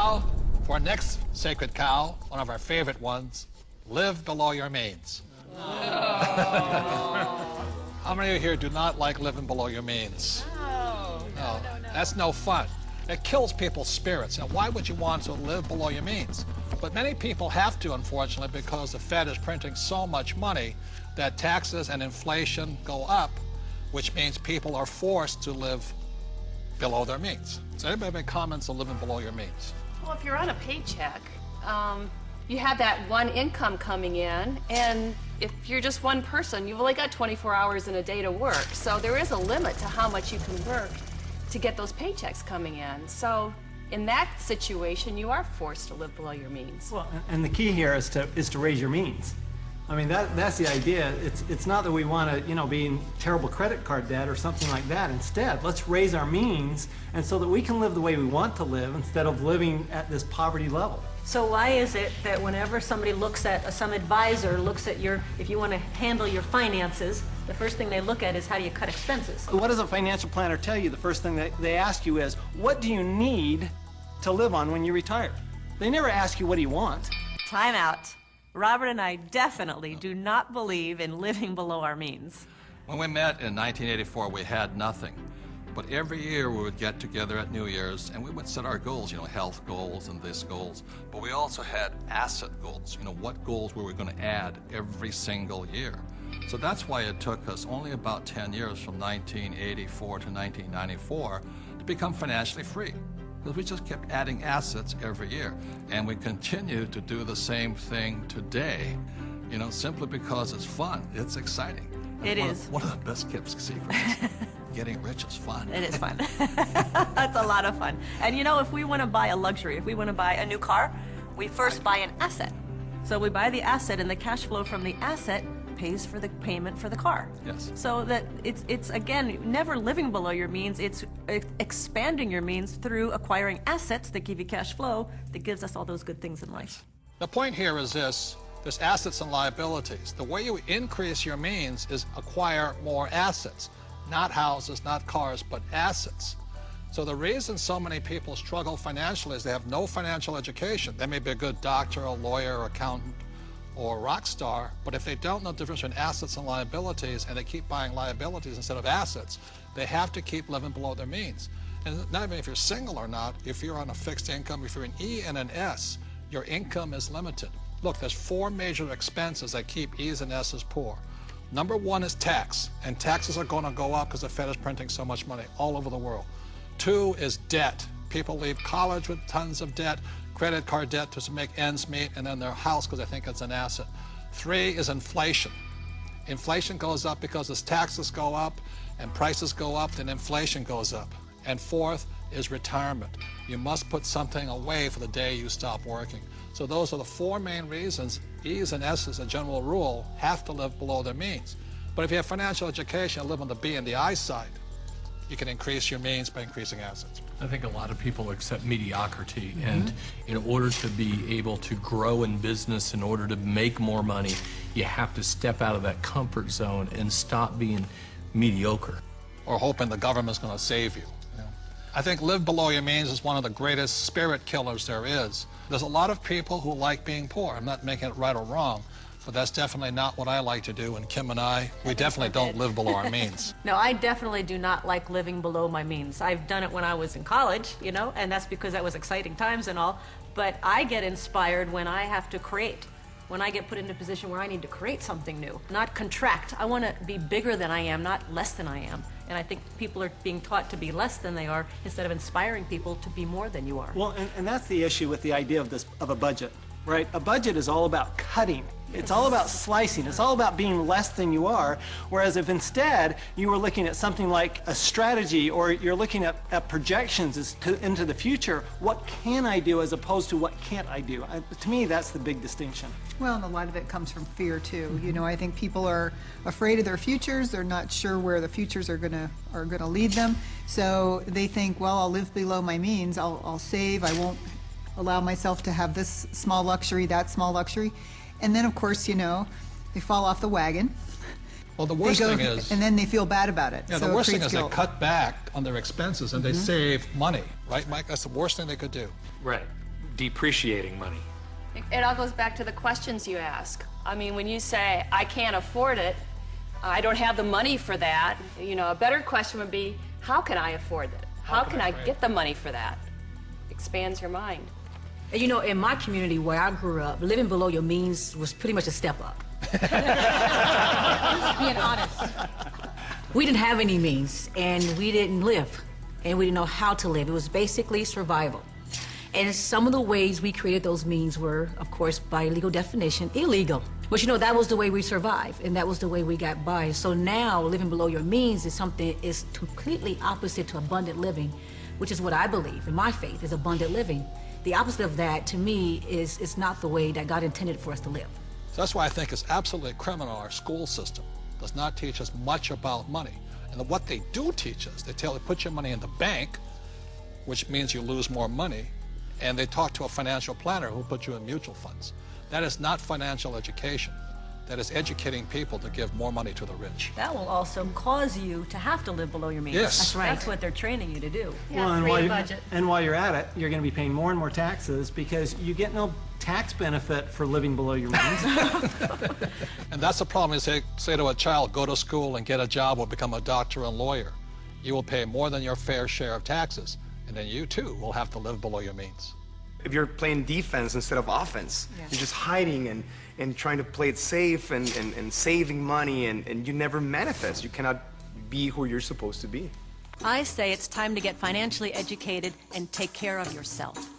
now, for our next sacred cow, one of our favorite ones, live below your means. How many of you here do not like living below your means? No. That's no fun. It kills people's spirits. Now, why would you want to live below your means? But many people have to, unfortunately, because the Fed is printing so much money that taxes and inflation go up, which means people are forced to live below their means. So anybody make comments on living below your means? Well, if you're on a paycheck, you have that one income coming in, and if you're just one person, you've only got 24 hours in a day to work. So there is a limit to how much you can work to get those paychecks coming in. So in that situation, you are forced to live below your means. Well, and the key here is to raise your means. I mean, that's the idea. It's not that we want to, you know, be in terrible credit card debt or something like that. Instead, let's raise our means, and so that we can live the way we want to live instead of living at this poverty level. So why is it that whenever somebody looks at, some advisor looks at if you want to handle your finances, the first thing they look at is how do you cut expenses? What does a financial planner tell you? The first thing that they ask you is, what do you need to live on when you retire? They never ask you, what do you want? Time out. Robert and I definitely do not believe in living below our means. When we met in 1984, we had nothing. But every year we would get together at New Year's and we would set our goals, you know, health goals and this goals. But we also had asset goals, you know, what goals were we going to add every single year. So that's why it took us only about 10 years from 1984 to 1994 to become financially free. Because we just kept adding assets every year. And we continue to do the same thing today, you know, simply because it's fun, it's exciting. It is. One of the best kept secrets. Getting rich is fun. It is fun. That's a lot of fun. And you know, if we want to buy a luxury, if we want to buy a new car, we first buy an asset. So we buy the asset, and the cash flow from the asset pays for the payment for the car. Yes. So that it's again, never living below your means, it's expanding your means through acquiring assets that give you cash flow that gives us all those good things in life. The point here is this. There's assets and liabilities. The way you increase your means is acquire more assets. Not houses, not cars, but assets. So the reason so many people struggle financially is they have no financial education. They may be a good doctor, a lawyer, or accountant, or a rock star, but if they don't know the difference between assets and liabilities, and they keep buying liabilities instead of assets, they have to keep living below their means. And not even if you're single or not, if you're on a fixed income, if you're an E and an S, your income is limited. Look, there's 4 major expenses that keep E's and S's poor. Number 1 is tax, and taxes are going to go up because the Fed is printing so much money all over the world. 2 is debt. People leave college with tons of debt, credit card debt to make ends meet, and then their house because they think it's an asset. 3 is inflation. Inflation goes up because as taxes go up and prices go up, then inflation goes up. And 4th is retirement. You must put something away for the day you stop working. So those are the 4 main reasons E's and S's, a general rule, have to live below their means. But if you have financial education and live on the B and the I side, you can increase your means by increasing assets. I think a lot of people accept mediocrity, and in order to be able to grow in business, in order to make more money, you have to step out of that comfort zone and stop being mediocre. Or hoping the government's going to save you. I think live below your means is one of the greatest spirit killers there is. There's a lot of people who like being poor. I'm not making it right or wrong, but that's definitely not what I like to do. And Kim and I definitely don't live below our means. No, I definitely do not like living below my means. I've done it when I was in college, you know, and that's because that was exciting times and all. But I get inspired when I have to create. When I get put into a position where I need to create something new, not contract. I want to be bigger than I am, not less than I am. And I think people are being taught to be less than they are instead of inspiring people to be more than you are. Well, and that's the issue with the idea of a budget, right? A budget is all about cutting. It's all about slicing. It's all about being less than you are. Whereas if instead you were looking at something like a strategy, or you're looking at projections into the future, what can I do as opposed to what can't I do? To me, that's the big distinction. Well, and a lot of it comes from fear too. You know, I think people are afraid of their futures. They're not sure where the futures are gonna lead them. So they think, well, I'll live below my means. I'll save. I won't allow myself to have this small luxury, that small luxury. And then, of course, you know, they fall off the wagon. Well, the worst thing is... And then they feel bad about it. Yeah, so the worst thing is guilt. they cut back on their expenses and they save money, right, Mike? That's the worst thing they could do. Right. depreciating money. It all goes back to the questions you ask. I mean, when you say, I can't afford it, I don't have the money for that, you know, a better question would be, how can I afford it? How can I get the money for that? Expands your mind. And you know, in my community where I grew up, living below your means was pretty much a step up. Being honest. We didn't have any means, and we didn't live, and we didn't know how to live. It was basically survival. And some of the ways we created those means were, of course, by legal definition, illegal. But you know, that was the way we survived, and that was the way we got by. So now, living below your means is something is completely opposite to abundant living, which is what I believe, in my faith, is abundant living. The opposite of that, to me, is not the way that God intended for us to live. So that's why I think it's absolutely criminal our school system does not teach us much about money. And what they do teach us, they tell you put your money in the bank, which means you lose more money, and they talk to a financial planner who puts you in mutual funds. That is not financial education. That is educating people to give more money to the rich. That will also cause you to have to live below your means. Yes. That's right. That's what they're training you to do. Yeah, and create a budget. while you're at it, you're going to be paying more and more taxes because you get no tax benefit for living below your means. And that's the problem. You say to a child, go to school and get a job or become a doctor and lawyer. You will pay more than your fair share of taxes, and then you too will have to live below your means. If you're playing defense instead of offense, you're just hiding and trying to play it safe and saving money, and you never manifest. You cannot be who you're supposed to be. I say it's time to get financially educated and take care of yourself.